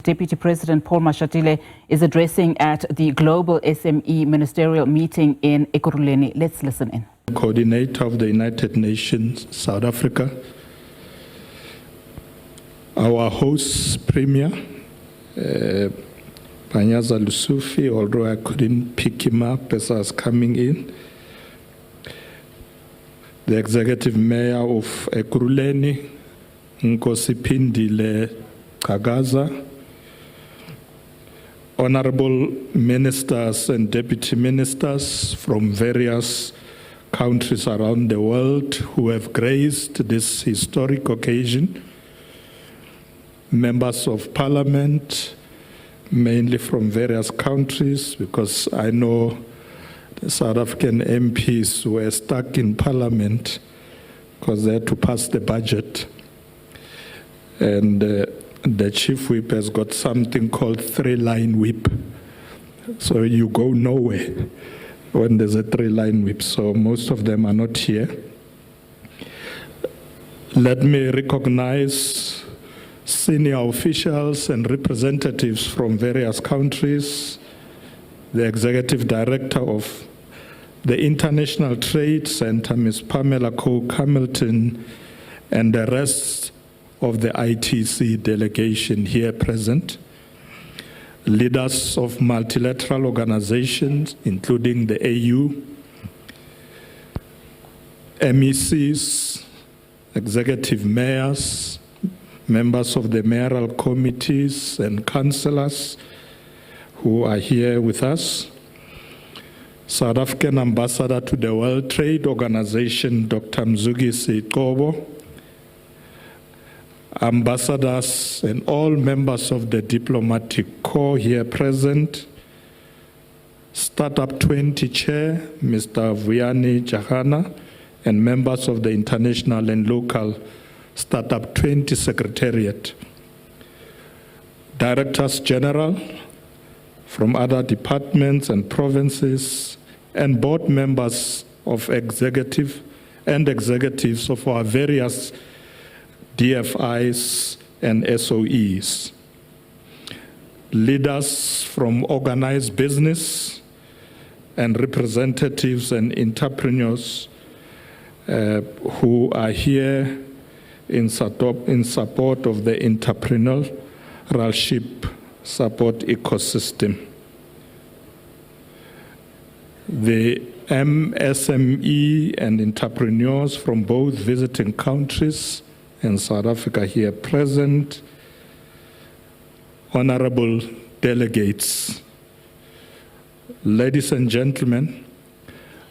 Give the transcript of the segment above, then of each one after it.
Deputy President Paul Mashatile is addressing at the Global SME Ministerial Meeting in Ekurhuleni. Let's listen in. Coordinator of the United Nations, South Africa. Our host Premier, Panyaza Lusufi, although I couldn't pick him up as I was coming in. The Executive Mayor of Ekurhuleni, Nkosipindile Kagaza. Honorable ministers and deputy ministers from various countries around the world who have graced this historic occasion, members of parliament, mainly from various countries, because I know the South African MPs were stuck in parliament because they had to pass the budget. And the chief whip has got something called three-line whip. So you go nowhere when there's a three-line whip. So most of them are not here. Let me recognize senior officials and representatives from various countries, the executive director of the International Trade Center, Ms. Pamela Coe-Hamilton, and the rest of the ITC delegation here present, leaders of multilateral organizations, including the AU, MECs, executive mayors, members of the mayoral committees and councillors who are here with us, South African Ambassador to the World Trade Organization, Dr. Mzugisi Qobo, ambassadors and all members of the diplomatic corps here present, Startup 20 Chair, Mr. Vuyani Jahana, and members of the international and local Startup 20 Secretariat, Directors General from other departments and provinces, and board members of executives of our various DFIs and SOEs, leaders from organized business and representatives and entrepreneurs who are here in support of the entrepreneurship support ecosystem. The MSME and entrepreneurs from both visiting countries and South Africa here present, honorable delegates, ladies and gentlemen,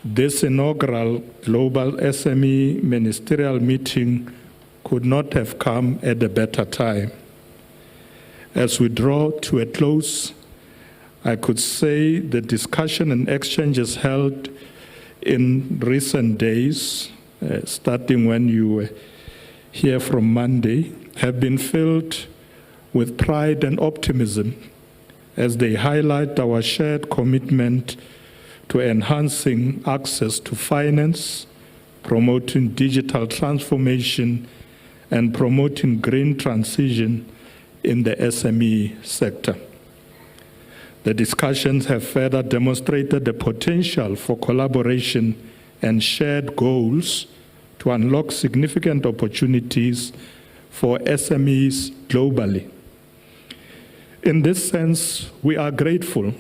this inaugural Global SME Ministerial Meeting could not have come at a better time. As we draw to a close, I could say the discussion and exchanges held in recent days, starting when you were here from Monday, have been filled with pride and optimism as they highlight our shared commitment to enhancing access to finance, promoting digital transformation, and promoting green transition in the SME sector. The discussions have further demonstrated the potential for collaboration and shared goals to unlock significant opportunities for SMEs globally. In this sense, we are grateful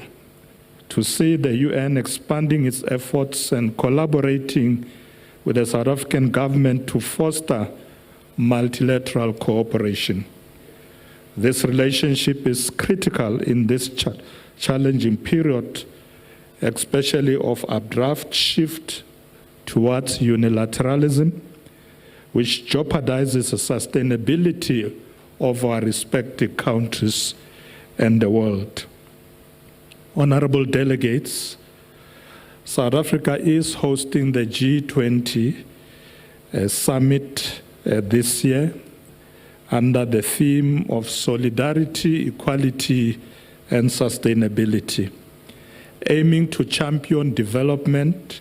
to see the UN expanding its efforts and collaborating with the South African government to foster multilateral cooperation. This relationship is critical in this challenging period, especially of abrupt shift towards unilateralism, which jeopardizes the sustainability of our respective countries and the world. Honorable delegates, South Africa is hosting the G20 summit this year under the theme of solidarity, equality, and sustainability, aiming to champion development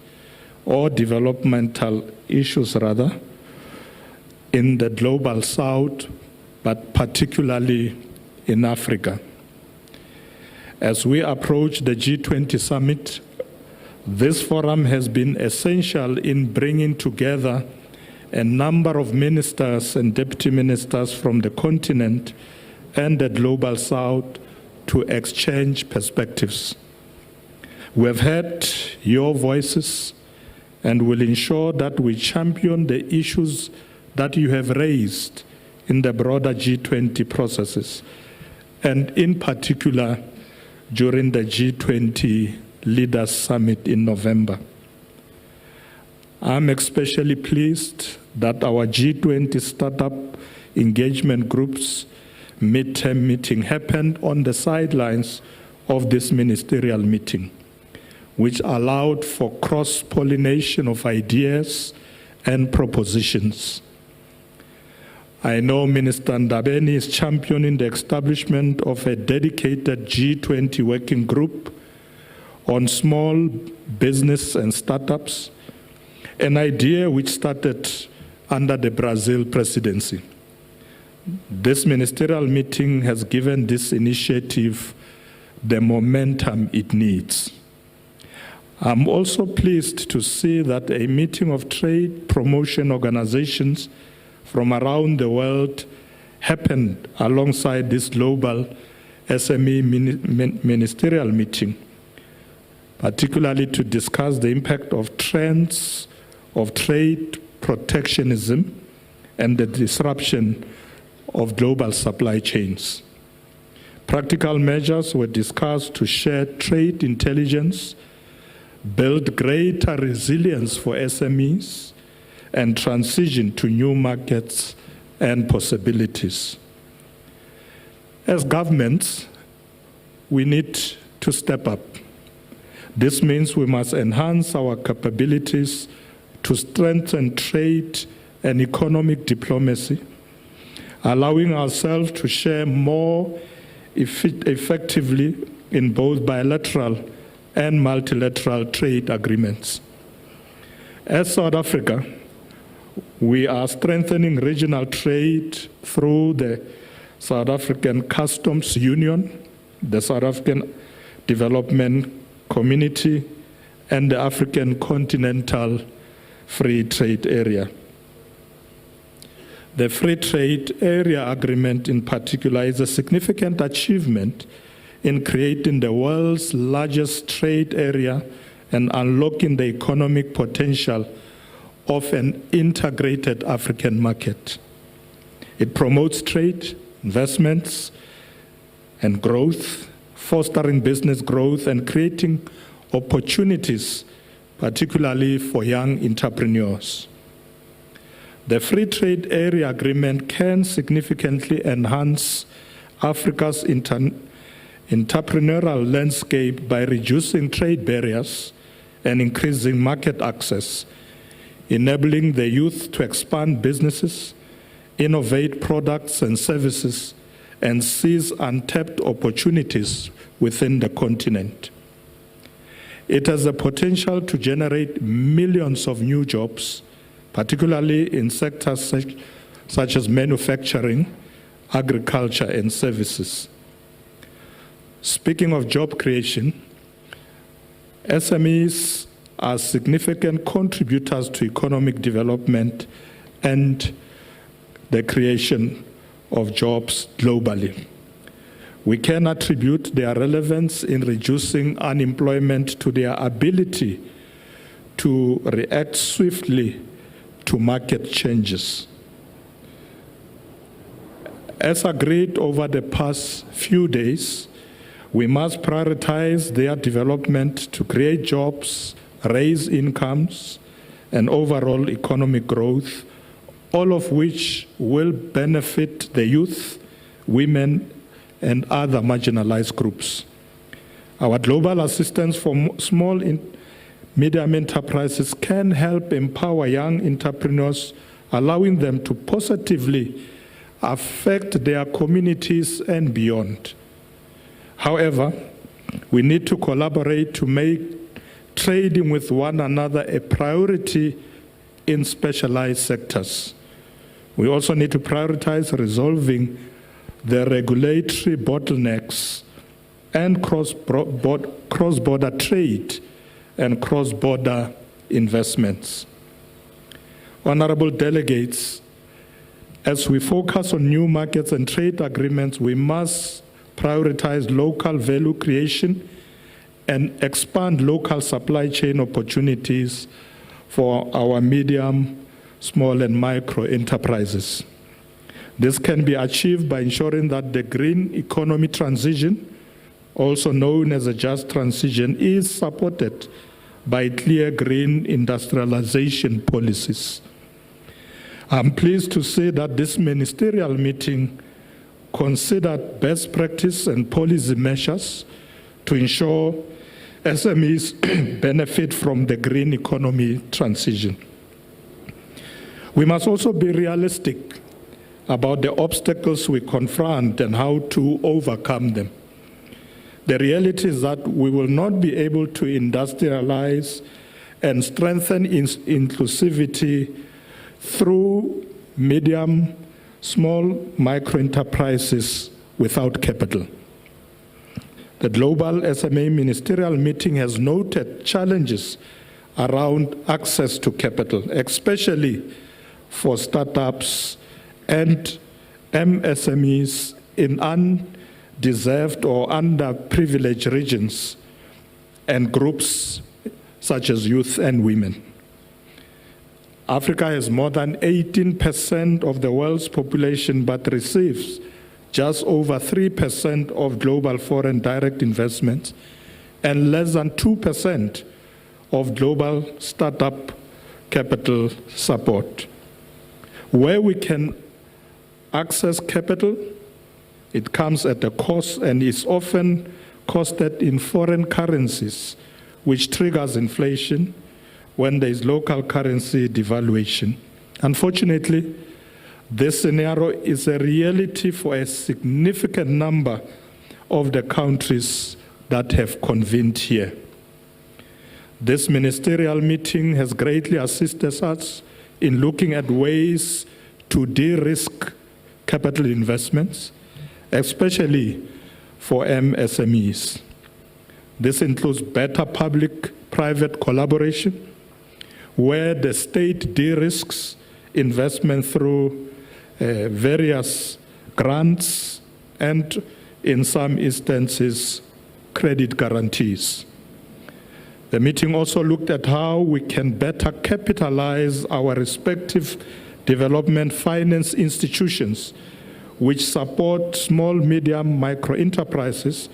or developmental issues in the global south, but particularly in Africa. As we approach the G20 summit, this forum has been essential in bringing together a number of ministers and deputy ministers from the continent and the global south to exchange perspectives. We have heard your voices and will ensure that we champion the issues that you have raised in the broader G20 processes, and in particular during the G20 Leaders Summit in November. I'm especially pleased that our G20 Startup Engagement Group's midterm meeting happened on the sidelines of this ministerial meeting, which allowed for cross-pollination of ideas and propositions. I know Minister Ndabeni is championing the establishment of a dedicated G20 working group on small business and startups, an idea which started under the Brazil presidency. This ministerial meeting has given this initiative the momentum it needs. I'm also pleased to see that a meeting of trade promotion organizations from around the world happened alongside this global SME Ministerial Meeting, particularly to discuss the impact of trends of trade protectionism and the disruption of global supply chains. Practical measures were discussed to share trade intelligence, build greater resilience for SMEs, and transition to new markets and possibilities. As governments, we need to step up. This means we must enhance our capabilities to strengthen trade and economic diplomacy, allowing ourselves to share more effectively in both bilateral and multilateral trade agreements. As South Africa, we are strengthening regional trade through the South African Customs Union, the South African Development Community, and the African Continental Free Trade Area. The Free Trade Area Agreement in particular is a significant achievement in creating the world's largest trade area and unlocking the economic potential of an integrated African market. It promotes trade, investments, and growth, fostering business growth and creating opportunities, particularly for young entrepreneurs. The Free Trade Area Agreement can significantly enhance Africa's entrepreneurial landscape by reducing trade barriers and increasing market access, enabling the youth to expand businesses, innovate products and services, and seize untapped opportunities within the continent. It has the potential to generate millions of new jobs, particularly in sectors such as manufacturing, agriculture, and services. Speaking of job creation, SMEs are significant contributors to economic development and the creation of jobs globally. We can attribute their relevance in reducing unemployment to their ability to react swiftly to market changes. As agreed over the past few days, we must prioritize their development to create jobs, raise incomes, and overall economic growth, all of which will benefit the youth, women, and other marginalized groups. Our global assistance for small and medium enterprises can help empower young entrepreneurs, allowing them to positively affect their communities and beyond. However, we need to collaborate to make trading with one another a priority in specialized sectors. We also need to prioritize resolving the regulatory bottlenecks and cross-border trade and cross-border investments. Honorable delegates, as we focus on new markets and trade agreements, we must prioritize local value creation and expand local supply chain opportunities for our medium, small, and micro enterprises. This can be achieved by ensuring that the green economy transition, also known as a just transition, is supported by clear green industrialization policies. I'm pleased to say that this ministerial meeting considered best practice and policy measures to ensure SMEs benefit from the green economy transition. We must also be realistic about the obstacles we confront and how to overcome them. The reality is that we will not be able to industrialize and strengthen inclusivity through medium, small micro enterprises without capital. The Global SME Ministerial Meeting has noted challenges around access to capital, especially for startups and MSMEs in undeserved or underprivileged regions and groups such as youth and women. Africa has more than 18% of the world's population but receives just over 3% of global foreign direct investments and less than 2% of global startup capital support. Where we can access capital, it comes at a cost and is often costed in foreign currencies, which triggers inflation when there is local currency devaluation. Unfortunately, this scenario is a reality for a significant number of the countries that have convened here. This ministerial meeting has greatly assisted us in looking at ways to de-risk capital investments, especially for MSMEs. This includes better public-private collaboration, where the state de-risks investment through various grants and, in some instances, credit guarantees. The meeting also looked at how we can better capitalize our respective development finance institutions, which support small, medium, micro enterprises,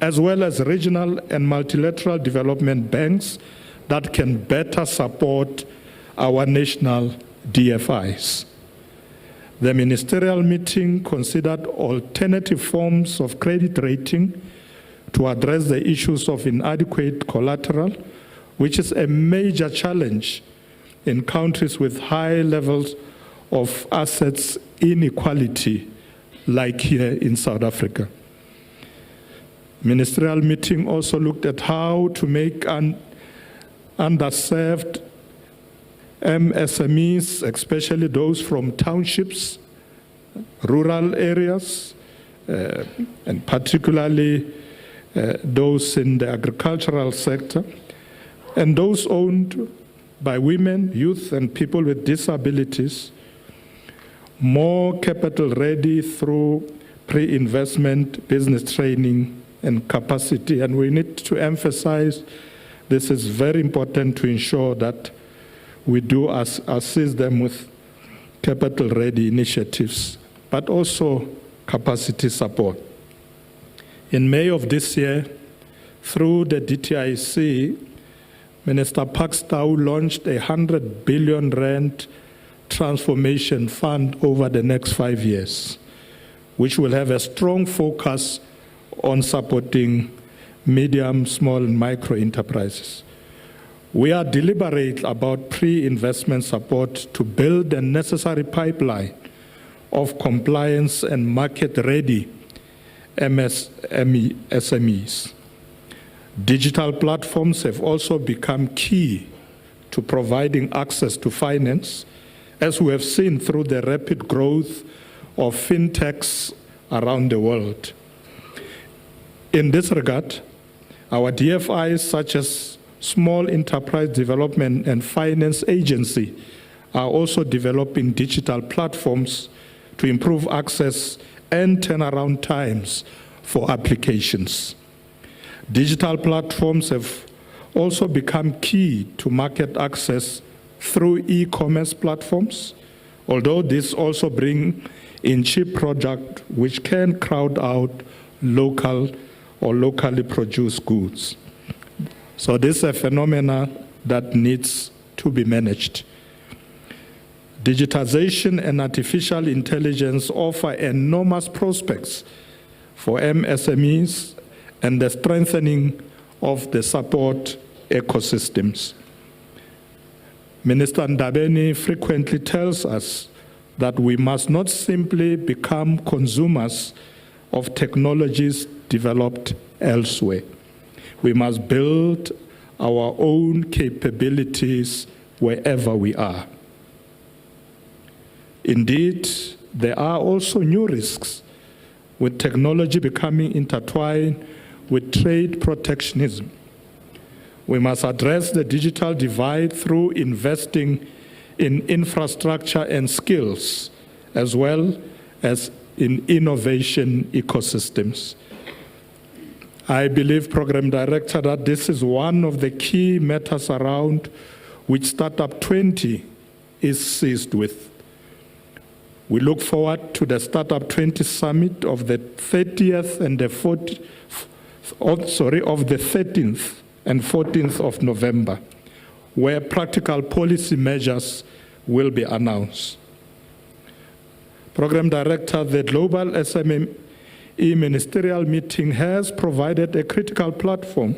as well as regional and multilateral development banks that can better support our national DFIs. The ministerial meeting considered alternative forms of credit rating to address the issues of inadequate collateral, which is a major challenge in countries with high levels of assets inequality, like here in South Africa. Ministerial meeting also looked at how to make underserved MSMEs, especially those from townships, rural areas, and particularly those in the agricultural sector, and those owned by women, youth, and people with disabilities, more capital ready through pre-investment, business training, and capacity. And we need to emphasize this is very important to ensure that we do assist them with capital-ready initiatives, but also capacity support. In May of this year, through the DTIC, Minister Pakstau launched a 100 billion rand transformation fund over the next 5 years, which will have a strong focus on supporting medium, small, and micro enterprises. We are deliberate about pre-investment support to build a necessary pipeline of compliance and market-ready SMEs. Digital platforms have also become key to providing access to finance, as we have seen through the rapid growth of fintechs around the world. In this regard, our DFIs, such as Small Enterprise Development and Finance Agency, are also developing digital platforms to improve access and turnaround times for applications. Digital platforms have also become key to market access through e-commerce platforms, although this also bring in cheap product which can crowd out local or locally produced goods. So this is a phenomenon that needs to be managed. Digitization and artificial intelligence offer enormous prospects for MSMEs and the strengthening of the support ecosystems. Minister Ndabeni frequently tells us that we must not simply become consumers of technologies developed elsewhere. We must build our own capabilities wherever we are. Indeed, there are also new risks with technology becoming intertwined with trade protectionism. We must address the digital divide through investing in infrastructure and skills, as well as in innovation ecosystems. I believe, Program Director, that this is one of the key matters around which Startup 20 is seized with. We look forward to the Startup 20 Summit of the 13th and 14th of November, where practical policy measures will be announced. Program Director, the Global SME Ministerial Meeting has provided a critical platform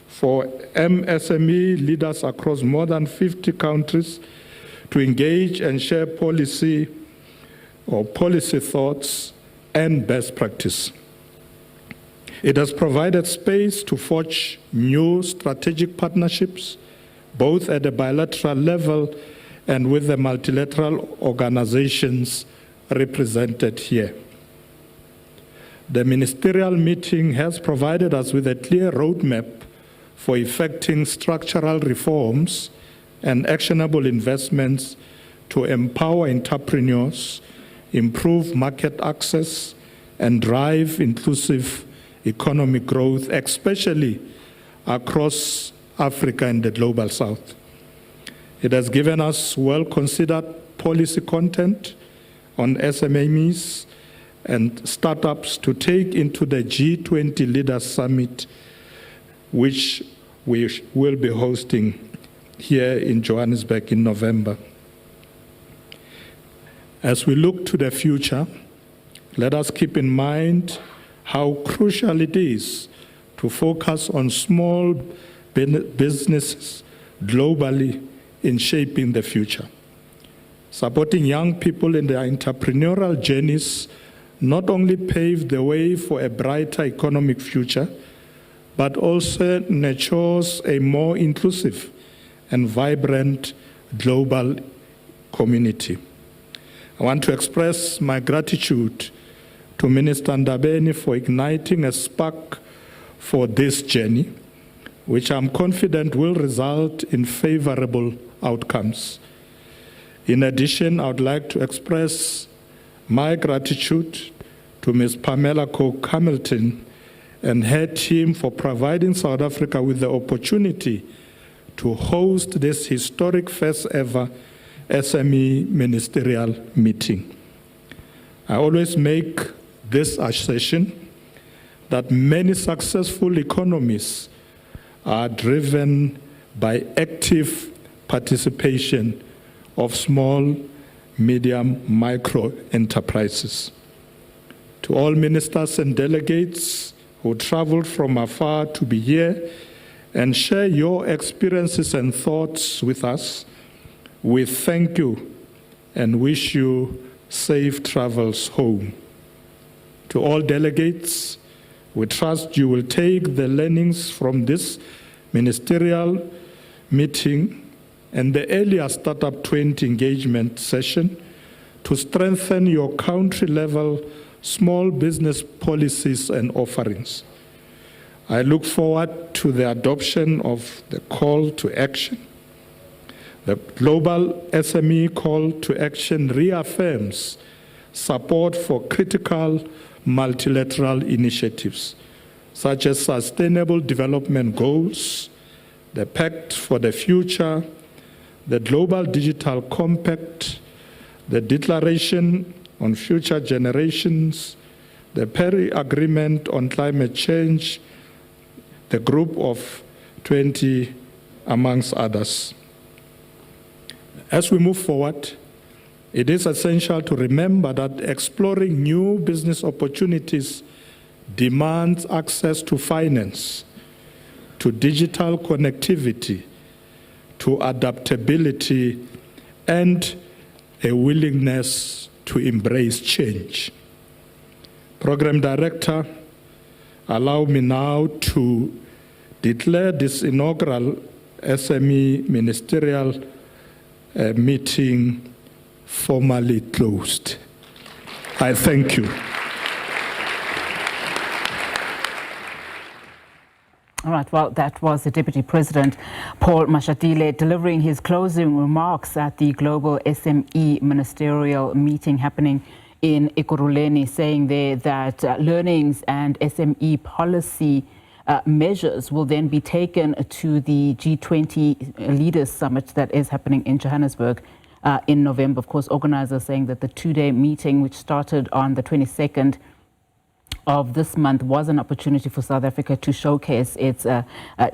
for MSME leaders across more than 50 countries to engage and share policy thoughts and best practice. It has provided space to forge new strategic partnerships, both at the bilateral level and with the multilateral organizations represented here. The ministerial meeting has provided us with a clear roadmap for effecting structural reforms and actionable investments to empower entrepreneurs, improve market access, and drive inclusive economic growth, especially across Africa and the Global South. It has given us well-considered policy content on SMEs and startups to take into the G20 Leaders Summit, which we will be hosting here in Johannesburg in November. As we look to the future, let us keep in mind how crucial it is to focus on small businesses globally in shaping the future. Supporting young people in their entrepreneurial journeys not only pave the way for a brighter economic future, but also nurtures a more inclusive and vibrant global community. I want to express my gratitude to Minister Ndabeni for igniting a spark for this journey, which I'm confident will result in favorable outcomes. In addition, I would like to express my gratitude to Ms. Pamela Cook-Hamilton and her team for providing South Africa with the opportunity to host this historic first ever SME Ministerial Meeting. I always make this assertion that many successful economies are driven by active participation of small, medium, micro enterprises. To all ministers and delegates who traveled from afar to be here and share your experiences and thoughts with us, we thank you and wish you safe travels home. To all delegates, we trust you will take the learnings from this ministerial meeting and the earlier Startup 20 engagement session to strengthen your country-level small business policies and offerings. I look forward to the adoption of the call to action. The Global SME Call to Action reaffirms support for critical multilateral initiatives, such as Sustainable Development Goals, the Pact for the Future, the Global Digital Compact, the Declaration on Future Generations, the Paris Agreement on Climate Change, the Group of 20, amongst others. As we move forward, it is essential to remember that exploring new business opportunities demands access to finance, to digital connectivity, to adaptability, and a willingness to embrace change. Program Director, allow me now to declare this inaugural SME Ministerial Meeting formally closed. I thank you. All right, well, that was the Deputy President, Paul Mashatile, delivering his closing remarks at the Global SME Ministerial Meeting happening in Ekurhuleni, saying there that learnings and SME policy measures will then be taken to the G20 Leaders Summit that is happening in Johannesburg in November. Of course, organizers saying that the two-day meeting, which started on the 22nd of this month, was an opportunity for South Africa to showcase its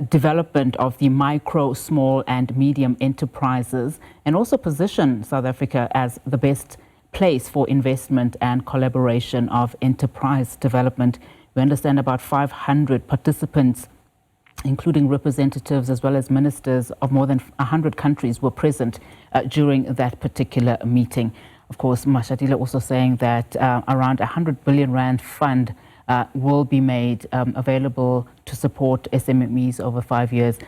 development of the micro, small and medium enterprises, and also position South Africa as the best place for investment and collaboration of enterprise development. We understand about 500 participants, including representatives as well as ministers of more than 100 countries, were present during that particular meeting. Of course, Mashatile also saying that around 100 billion rand fund will be made available to support SMEs over 5 years.